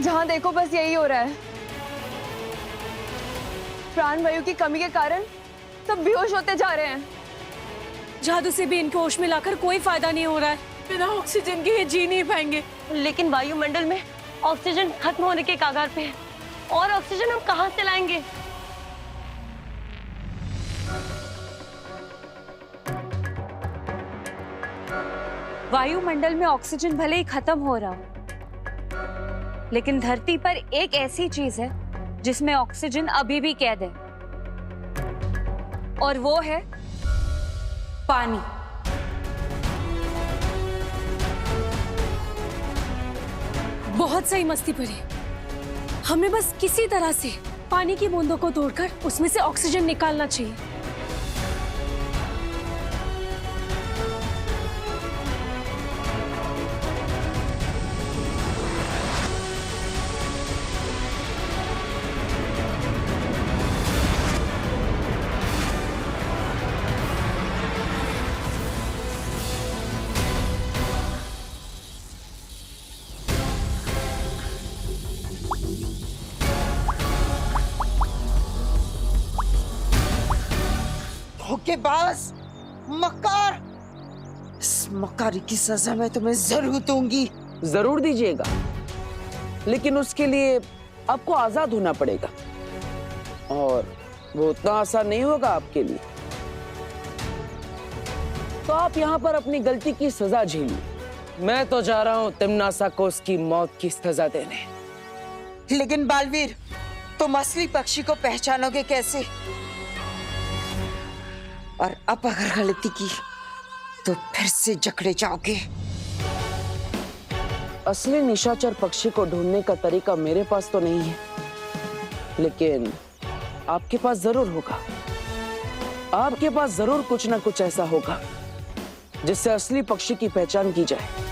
जहाँ देखो बस यही हो रहा है। प्राण वायु की कमी के कारण सब बेहोश होते जा रहे हैं। जादू से भी इनको होश में लाकर कोई फायदा नहीं हो रहा है। बिना ऑक्सीजन के ये जी नहीं पाएंगे। लेकिन वायुमंडल में ऑक्सीजन खत्म होने के कगार पे है और ऑक्सीजन हम कहाँ से लाएंगे? वायुमंडल में ऑक्सीजन भले ही खत्म हो रहा हो, लेकिन धरती पर एक ऐसी चीज है जिसमें ऑक्सीजन अभी भी कैद है, और वो है पानी। बहुत सही मस्ती पड़ी। हमें बस किसी तरह से पानी की बूंदों को तोड़कर उसमें से ऑक्सीजन निकालना चाहिए। धोखेबाज, मक्कार, इस मक्कारी की सजा मैं तुम्हें जरूर दूंगी। जरूर दीजिएगा, लेकिन उसके लिए आपको आजाद होना पड़ेगा, और वो उतना आसान नहीं होगा आपके लिए। तो आप यहाँ पर अपनी गलती की सजा झेलिए। मैं तो जा रहा हूँ तिम्नासा को उसकी मौत की सजा देने। लेकिन बालवीर, तुम असली पक्षी को पहचानोगे कैसे? और अब अगर गलती की तो फिर से जकड़े जाओगे। असली निशाचर पक्षी को ढूंढने का तरीका मेरे पास तो नहीं है, लेकिन आपके पास जरूर होगा। आपके पास जरूर कुछ ना कुछ ऐसा होगा जिससे असली पक्षी की पहचान की जाए।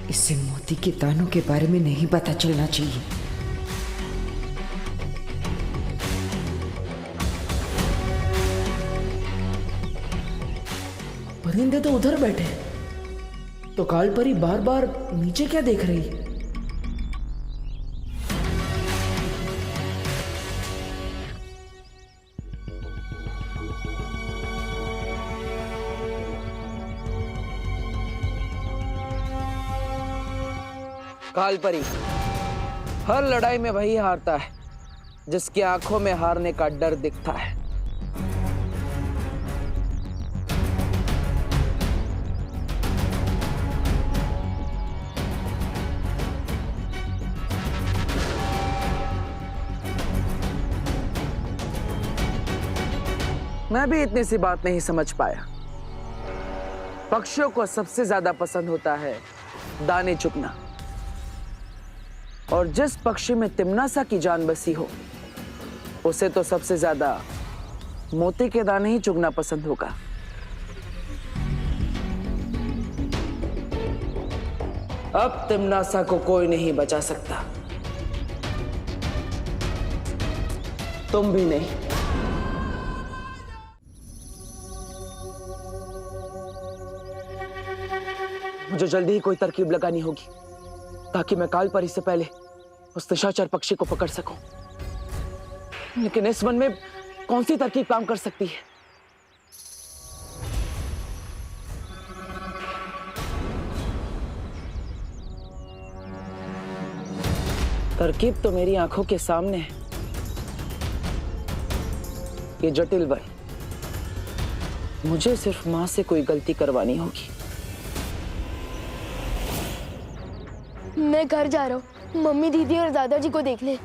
इसे मोती के दानों के बारे में नहीं पता चलना चाहिए। परिंदे तो उधर बैठे, तो कालपरी बार बार नीचे क्या देख रही है? कालपरी, हर लड़ाई में वही हारता है जिसकी आंखों में हारने का डर दिखता है। मैं भी इतनी सी बात नहीं समझ पाया। पक्षियों को सबसे ज्यादा पसंद होता है दाने चुगना, और जिस पक्षी में तिम्नासा की जान बसी हो उसे तो सबसे ज्यादा मोती के दाने ही चुगना पसंद होगा। अब तिम्नासा को कोई नहीं बचा सकता, तुम भी नहीं। मुझे जल्दी ही कोई तरकीब लगानी होगी ताकि मैं कालपरी से पहले उस निशाचर पक्षी को पकड़ सकूं। लेकिन इस वन में कौन सी तरकीब काम कर सकती है? तरकीब तो मेरी आंखों के सामने है। ये जटिल वन, मुझे सिर्फ मां से कोई गलती करवानी होगी। मैं घर जा रहा हूँ, मम्मी, दीदी और दादाजी को देख ले।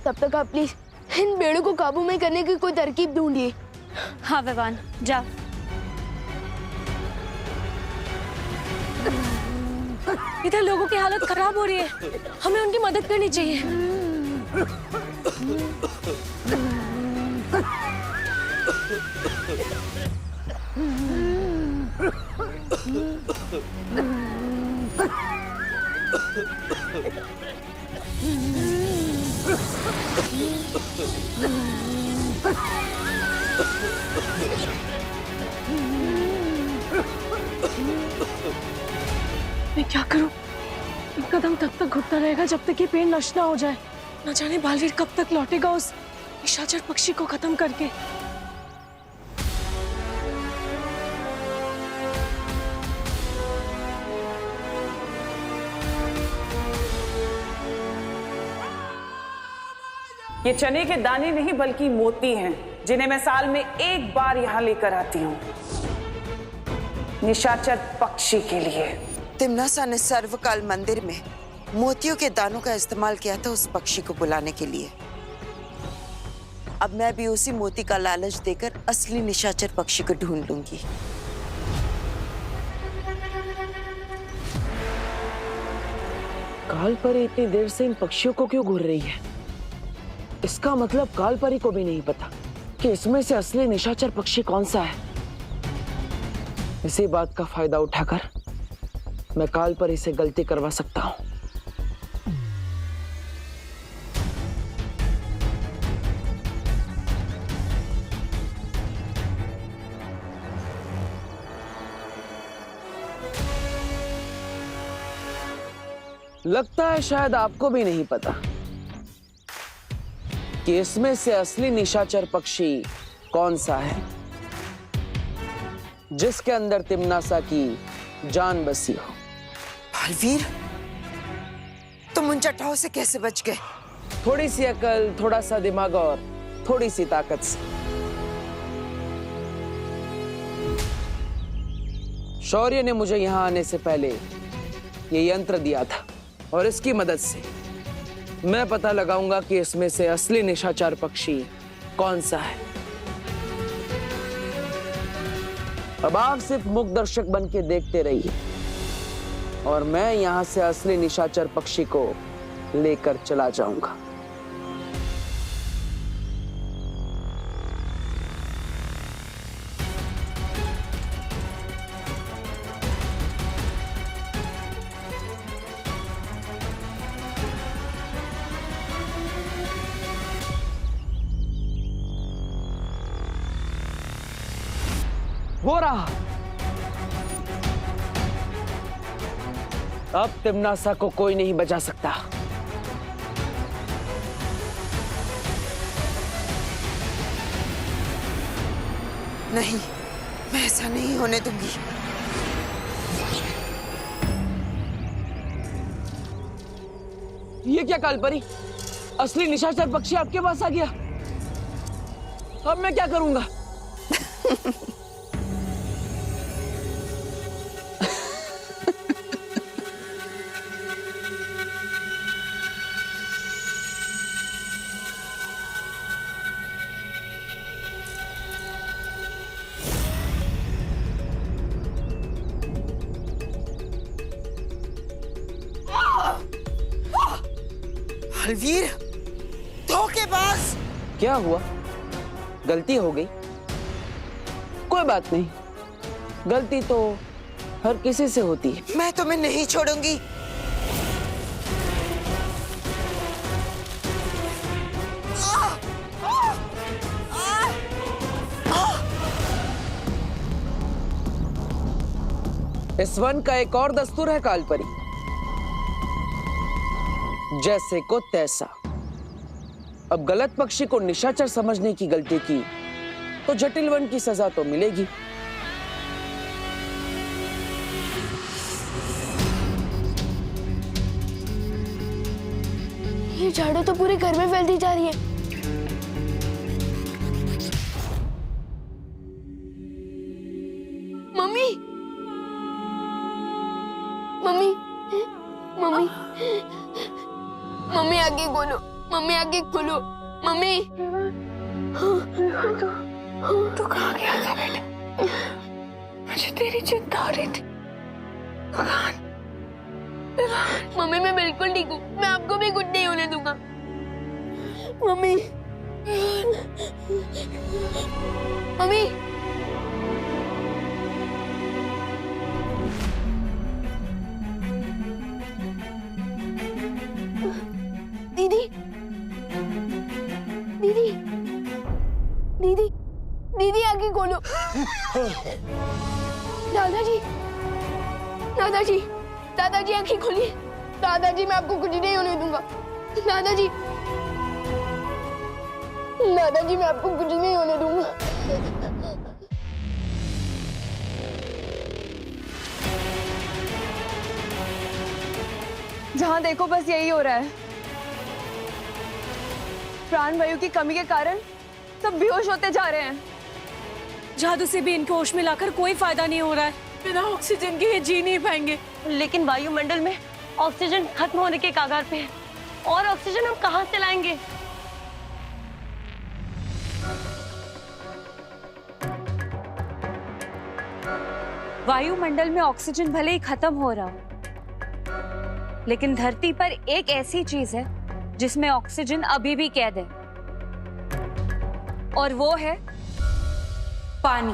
तब तक आप प्लीज इन भेड़ों को काबू में करने की कोई तरकीब ढूंढिए। हाँ विवान, जा। इधर लोगों की हालत खराब हो रही है, हमें उनकी मदद करनी चाहिए। मैं क्या करूं? कदम तब तक घुटता रहेगा जब तक ये पेड़ नष्ट ना हो जाए। न जाने बालवीर कब तक लौटेगा उस निशाचर पक्षी को खत्म करके। ये चने के दाने नहीं बल्कि मोती हैं, जिन्हें मैं साल में एक बार यहाँ लेकर आती हूँ निशाचर पक्षी के लिए। तिम्नासा ने सर्वकाल मंदिर में मोतियों के दानों का इस्तेमाल किया था उस पक्षी को बुलाने के लिए। अब मैं भी उसी मोती का लालच देकर असली निशाचर पक्षी को ढूंढ लूंगी। कालपरी इतनी देर से इन पक्षियों को क्यों घूर रही है? इसका मतलब कालपरी को भी नहीं पता कि इसमें से असली निशाचर पक्षी कौन सा है। इसी बात का फायदा उठाकर मैं कालपरी से गलती करवा सकता हूं। लगता है शायद आपको भी नहीं पता कि इसमें से असली निशाचर पक्षी कौन सा है, जिसके अंदर तिम्नासा की जान बसी हो। बालवीर, तुम उन चट्टाओं से कैसे बच गए? थोड़ी सी अकल, थोड़ा सा दिमाग और थोड़ी सी ताकत से। शौर्य ने मुझे यहां आने से पहले ये यंत्र दिया था और इसकी मदद से मैं पता लगाऊंगा कि इसमें से असली निशाचर पक्षी कौन सा है। अब आप सिर्फ मूक दर्शक बन के देखते रहिए और मैं यहां से असली निशाचर पक्षी को लेकर चला जाऊंगा। हो रहा। अब तिम्नासा को कोई नहीं बचा सकता। नहीं, मैं ऐसा नहीं होने दूंगी। ये क्या कालपरी? असली निशाचर पक्षी आपके पास आ गया। अब मैं क्या करूंगा? बालवीर, धोखेबाज! क्या हुआ? गलती हो गई? कोई बात नहीं, गलती तो हर किसी से होती है। मैं तुम्हें नहीं छोड़ूंगी। इस वन का एक और दस्तूर है कालपरी, जैसे को तैसा। अब गलत पक्षी को निशाचर समझने की गलती की तो जटिल वन की सजा तो मिलेगी। ये झाड़ू तो पूरे घर में फैलती जा रही है। मम्मी, मम्मी, मम्मी, मम्मी आगे खोलो, मम्मी आगे खोलो, मम्मी। तू कहाँ गया था बेटा? मुझे तेरी चिंता हो रही थी। मम्मी मैं बिल्कुल ठीक हूँ, मैं आपको भी कुछ नहीं होने दूंगा। मम्मी, मम्मी, दादाजी, दादाजी, दादाजी आंखें खोलिए। दादाजी मैं आपको कुछ नहीं होने दूंगा। दादाजी, दादाजी मैं आपको कुछ नहीं होने दूंगा। जहाँ देखो बस यही हो रहा है। प्राण वायु की कमी के कारण सब बेहोश होते जा रहे हैं। जादू से भी इनको होश में लाकर कोई फायदा नहीं हो रहा है। बिना ऑक्सीजन के ये जी नहीं पाएंगे। लेकिन वायुमंडल में ऑक्सीजन खत्म होने के कगार पे है और ऑक्सीजन हम कहाँ से लाएंगे? वायुमंडल में ऑक्सीजन भले ही खत्म हो रहा हो, लेकिन धरती पर एक ऐसी चीज है जिसमें ऑक्सीजन अभी भी कैद है, और वो है पानी।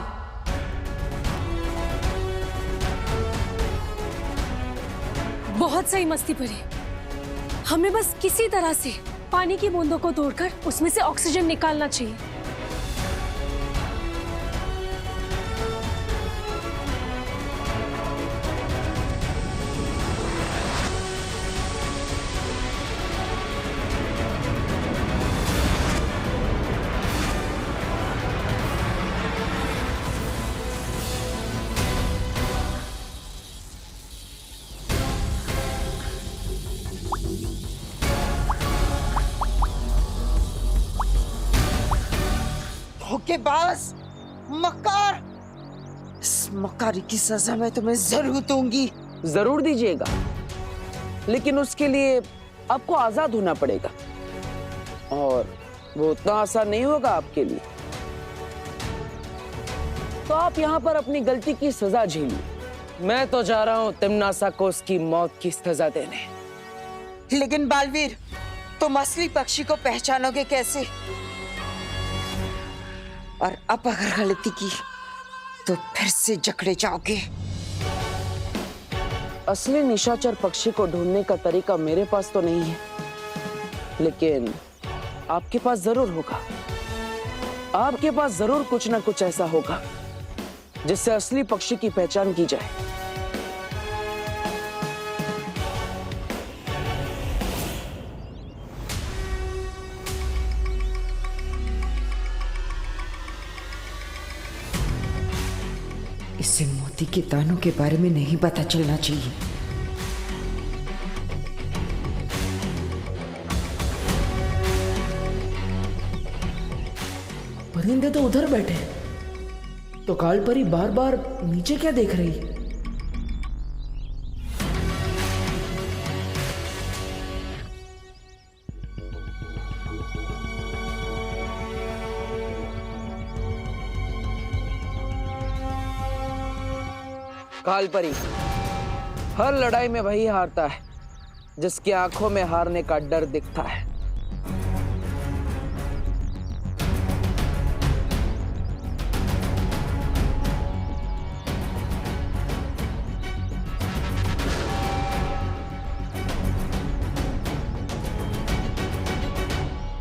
बहुत सही मस्ती परी। हमें बस किसी तरह से पानी की बूंदों को तोड़कर उसमें से ऑक्सीजन निकालना चाहिए। धोखेबाज, मक्कार, इस मक्कारी की सजा मैं तुम्हें जरूर दूंगी। जरूर दीजिएगा, लेकिन उसके लिए आपको आजाद होना पड़ेगा, और वो उतना आसान नहीं होगा आपके लिए। तो आप यहाँ पर अपनी गलती की सजा झेलिए। मैं तो जा रहा हूँ तिम्नासा को उसकी मौत की सजा देने। लेकिन बालवीर, तुम असली पक्षी को पहचानोगे कैसे? और अब अगर गलती की तो फिर से जकड़े जाओगे। असली निशाचर पक्षी को ढूंढने का तरीका मेरे पास तो नहीं है, लेकिन आपके पास जरूर होगा। आपके पास जरूर कुछ ना कुछ ऐसा होगा जिससे असली पक्षी की पहचान की जाए। इससे मोती के दानों के बारे में नहीं पता चलना चाहिए। परिंदे तो उधर बैठे हैं, तो काल परी बार बार नीचे क्या देख रही है? काल परी, हर लड़ाई में वही हारता है जिसकी आंखों में हारने का डर दिखता है।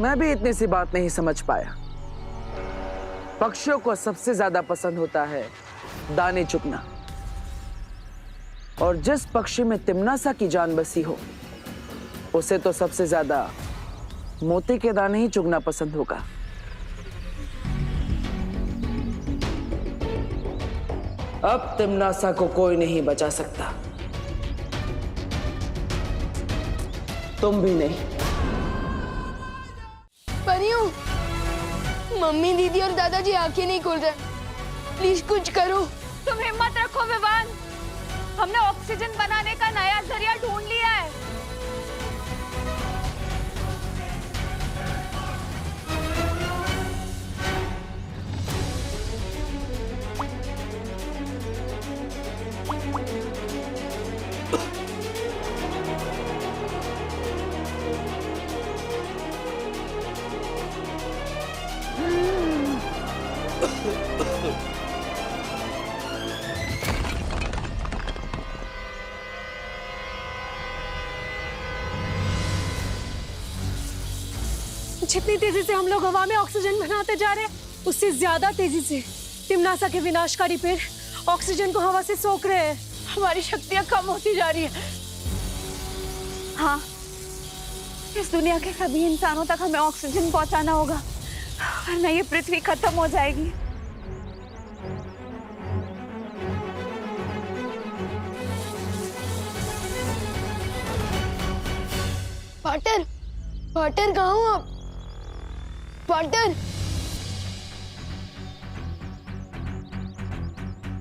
मैं भी इतनी सी बात नहीं समझ पाया। पक्षियों को सबसे ज्यादा पसंद होता है दाने चुगना, और जिस पक्षी में तिम्नासा की जान बसी हो उसे तो सबसे ज्यादा मोती के दाने ही चुगना पसंद होगा। अब तिम्नासा को कोई नहीं बचा सकता, तुम भी नहीं। परियों, मम्मी, दीदी और दादाजी आंखें नहीं खोल रहे। प्लीज कुछ करो। तुम हिम्मत रखो विवान, हमने ऑक्सीजन बनाने का नया जरिया ढूंढ लिया है। जितनी तेजी से हम लोग हवा में ऑक्सीजन बनाते जा रहे हैं, उससे ज्यादा तेजी से तिमनासा के विनाशकारी पेड़ ऑक्सीजन को हवा से सोख रहे हैं। हमारी शक्तियां कम होती जा रही है। हाँ, इस दुनिया के सभी इंसानों तक हमें ऑक्सीजन पहुंचाना होगा, वरना ये पृथ्वी खत्म हो जाएगी। पार्टनर, पार्टनर कहाँ हो आप? पार्टनर,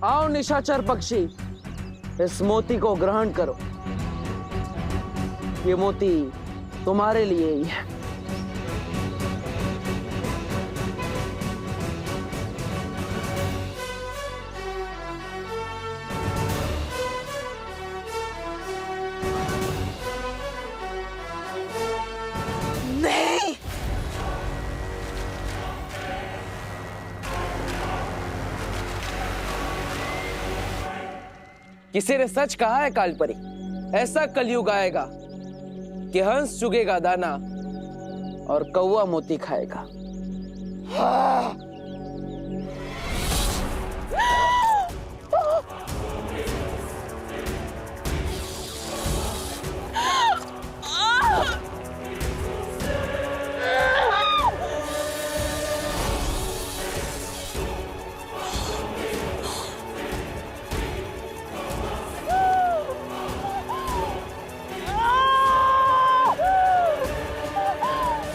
आओ निशाचर पक्षी, इस मोती को ग्रहण करो। ये मोती तुम्हारे लिए ही है। नहीं, किसी ने सच कहा है कालपरी, ऐसा कलयुग आएगा कि हंस चुगेगा दाना और कौवा मोती खाएगा।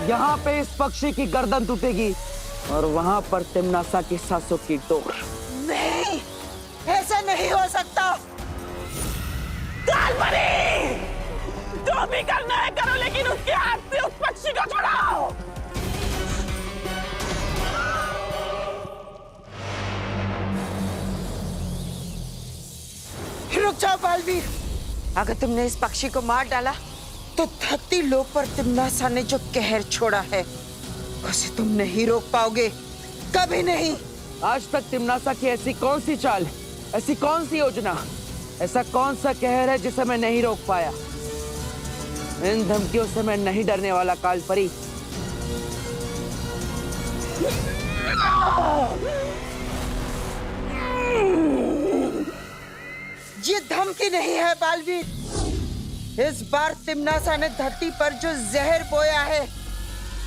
यहाँ पे इस पक्षी की गर्दन टूटेगी और वहां पर तिमनासा की सांसों की डोर। नहीं, ऐसा नहीं हो सकता। कालपरी, जो भी करना है करो, लेकिन उसके हाथ से उस पक्षी को छुड़ाओ। रुक जाओ बालवीर, अगर तुमने इस पक्षी को मार डाला तो धरती लोक पर तिमनासा ने जो कहर छोड़ा है उसे तुम नहीं रोक पाओगे, कभी नहीं। आज तक तिमनासा की ऐसी कौन सी चाल, ऐसी कौन सी योजना, ऐसा कौन सा कहर है जिसे मैं नहीं रोक पाया? इन धमकियों से मैं नहीं डरने वाला कालपरी। ये धमकी नहीं है बालवीर, इस बार तिमनासा ने धरती पर जो जहर बोया है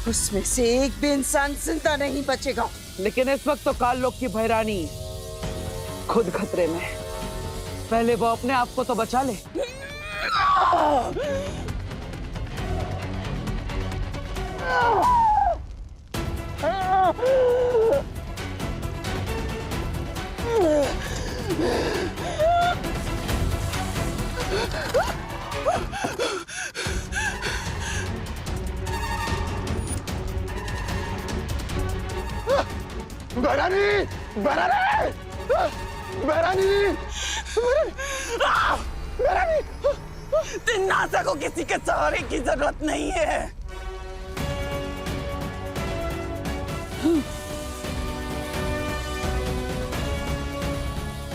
उसमें से एक भी इंसान जिंदा नहीं बचेगा। लेकिन इस वक्त तो काल लोक की भैरानी खुद खतरे में है। पहले वो अपने आप को तो बचा ले। भैरानी, भैरानी, भैरानी, भैरानी, तिमनासा को किसी के सहारे की जरूरत नहीं है।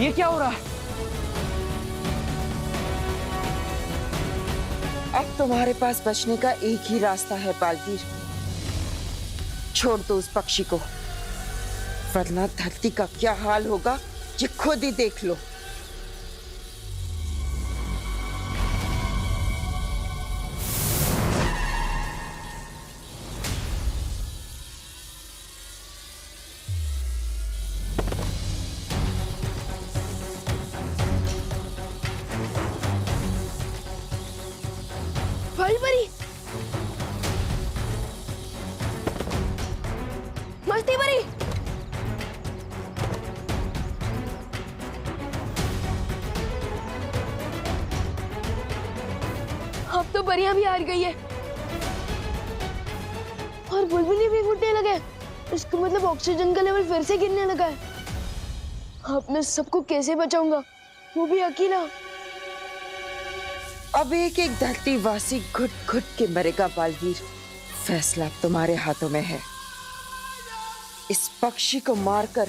ये क्या हो रहा है? अब तुम्हारे पास बचने का एक ही रास्ता है बालवीर, छोड़ दो उस पक्षी को, वरना धरती का क्या हाल होगा ये खुद ही देख लो। कालपरी, मस्ती परी, अब तो परियां भी हार गई है और बुलबुली भी फूटने लगे। इसका मतलब ऑक्सीजन का लेवल फिर से गिरने लगा है। अब मैं सबको कैसे बचाऊंगा, वो भी अकेला। अब एक एक धरतीवासी घुट घुट के मरेगा बालवीर, फैसला तुम्हारे हाथों में है। इस पक्षी को मारकर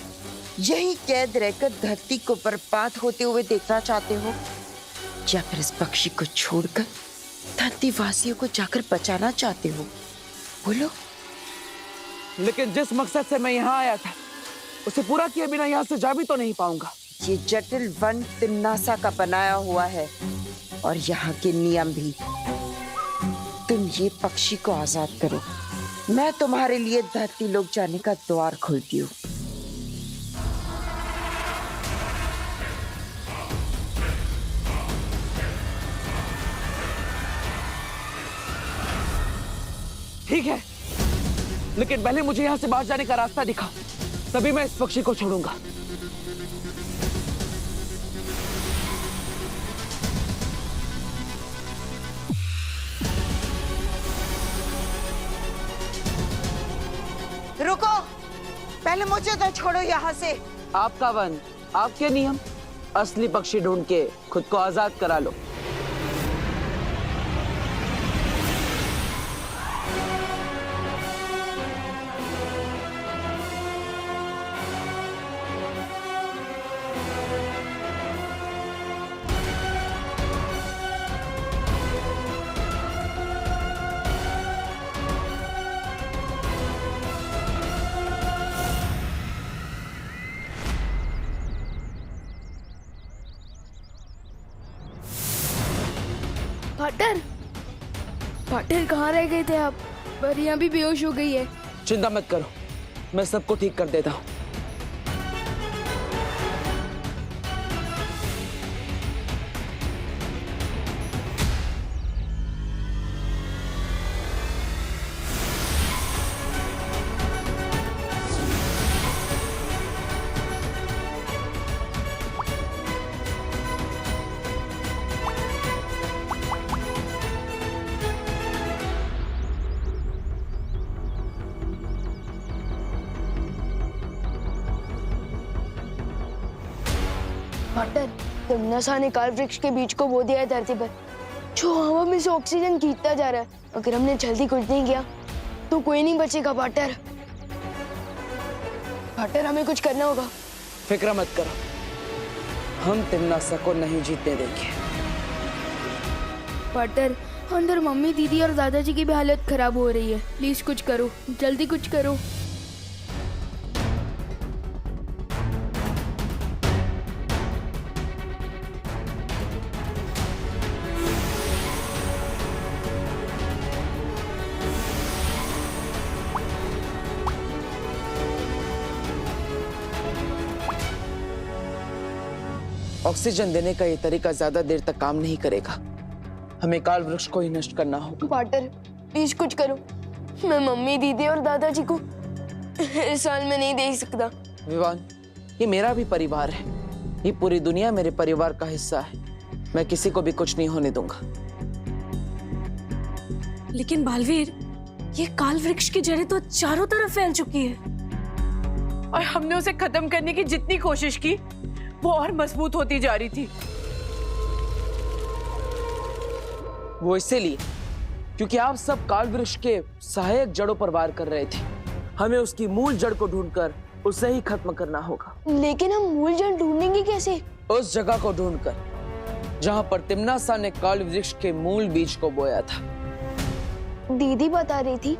यही कैद रहकर धरती को बर्बाद होते हुए देखना चाहते हो, या फिर इस पक्षी को छोड़कर धरतीवासियों को जाकर बचाना चाहते हो? बोलो। लेकिन जिस मकसद से मैं यहाँ आया था उसे पूरा किए बिना यहाँ से जा भी तो नहीं पाऊंगा। ये जटिल वन तिम्नासा का बनाया हुआ है और यहाँ के नियम भी। तुम ये पक्षी को आजाद करो, मैं तुम्हारे लिए धरती लोक जाने का द्वार खोलती हूँ। ठीक है, लेकिन पहले मुझे यहाँ से बाहर जाने का रास्ता दिखाओ, तभी मैं इस पक्षी को छोड़ूंगा। रुको, पहले मुझे तो छोड़ो यहाँ से। आपका वन, आपके नियम, असली पक्षी ढूंढ के खुद को आजाद करा लो। पाटर, पाटर कहाँ रह गए थे आप? परियां भी बेहोश हो गई है। चिंता मत करो, मैं सबको ठीक कर देता हूँ। पाटर, तिम्नासा ने काल वृक्ष के बीज को बो दिया है धरती पर, जो हवा में से ऑक्सीजन खींचता जा रहा है। अगर हमने जल्दी कुछ नहीं किया तो कोई नहीं बचेगा पाटर। पाटर, हमें कुछ करना होगा। फिक्र मत करो, हम तिम्नासा को नहीं जीतने देंगे। पाटर, अंदर मम्मी, दीदी और दादाजी की भी हालत खराब हो रही है। प्लीज कुछ करो, जल्दी कुछ करो। ऑक्सीजन देने का ये तरीका ज्यादा देर तक काम नहीं करेगा, हमें काल वृक्ष को ही नष्ट करना होगा। पाटर, प्लीज कुछ करो। मैं मम्मी, दीदी और दादाजी को इस साल में नहीं देख सकता। विवान, ये मेरा भी परिवार है, ये पूरी दुनिया मेरे परिवार का हिस्सा है। मैं किसी को भी कुछ नहीं होने दूंगा। लेकिन बालवीर, ये काल वृक्ष की जड़ें तो चारों तरफ फैल चुकी है और हमने उसे खत्म करने की जितनी कोशिश की वो और मजबूत होती जा रही थी। वो इसीलिए क्योंकि आप सब काल वृक्ष के सहायक जड़ों पर वार कर रहे थे। हमें उसकी मूल जड़ को ढूंढकर उसे ही खत्म करना होगा। लेकिन हम मूल जड़ ढूंढेंगे कैसे? उस जगह को ढूंढकर जहां पर तिम्नासा ने काल वृक्ष के मूल बीज को बोया था। दीदी बता रही थी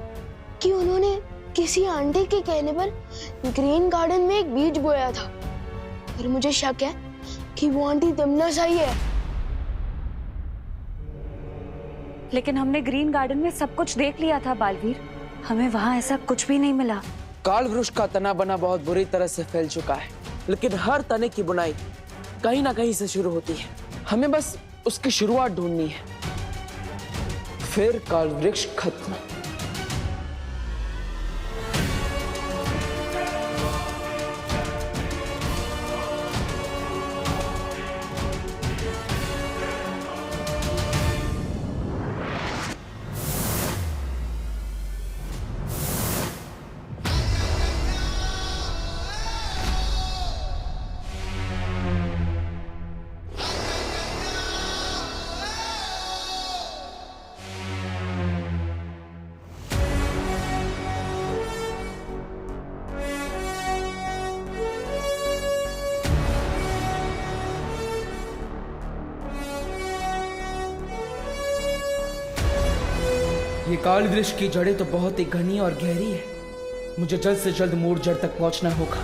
कि उन्होंने किसी आंटी के कहने पर ग्रीन गार्डन में एक बीज बोया था, और मुझे शक है कि वो आंटी तिम्नासा ही है। लेकिन हमने ग्रीन गार्डन में सब कुछ देख लिया था बालवीर, हमें वहां ऐसा कुछ भी नहीं मिला। काल वृक्ष का तना बना बहुत बुरी तरह से फैल चुका है, लेकिन हर तने की बुनाई कहीं ना कहीं से शुरू होती है। हमें बस उसकी शुरुआत ढूंढनी है, फिर काल वृक्ष खत्म। ये काल वृक्ष की जड़ें तो बहुत ही घनी और गहरी है। मुझे जल्द से जल्द मूल जड़ तक पहुंचना होगा।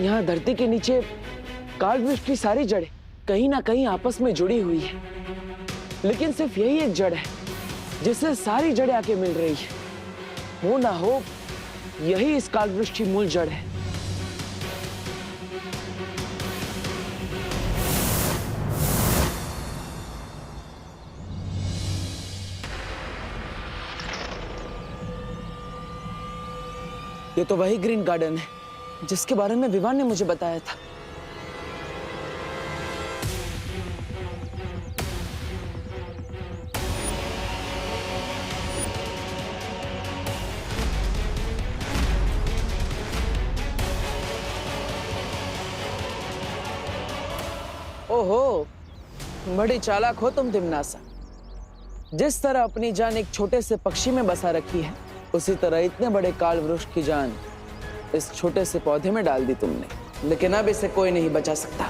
यहाँ धरती के नीचे काल वृक्ष की सारी जड़ें कहीं ना कहीं आपस में जुड़ी हुई है, लेकिन सिर्फ यही एक जड़ है जिससे सारी जड़ें आके मिल रही है। हो ना हो यही इस काल वृक्ष की मूल जड़ है। ये तो वही ग्रीन गार्डन है जिसके बारे में विवान ने मुझे बताया था। ओहो, बड़ी चालाक हो तुम तिमनासा। जिस तरह अपनी जान एक छोटे से पक्षी में बसा रखी है, उसी तरह इतने बड़े काल वृक्ष की जान इस छोटे से पौधे में डाल दी तुमने। लेकिन अब इसे कोई नहीं बचा सकता।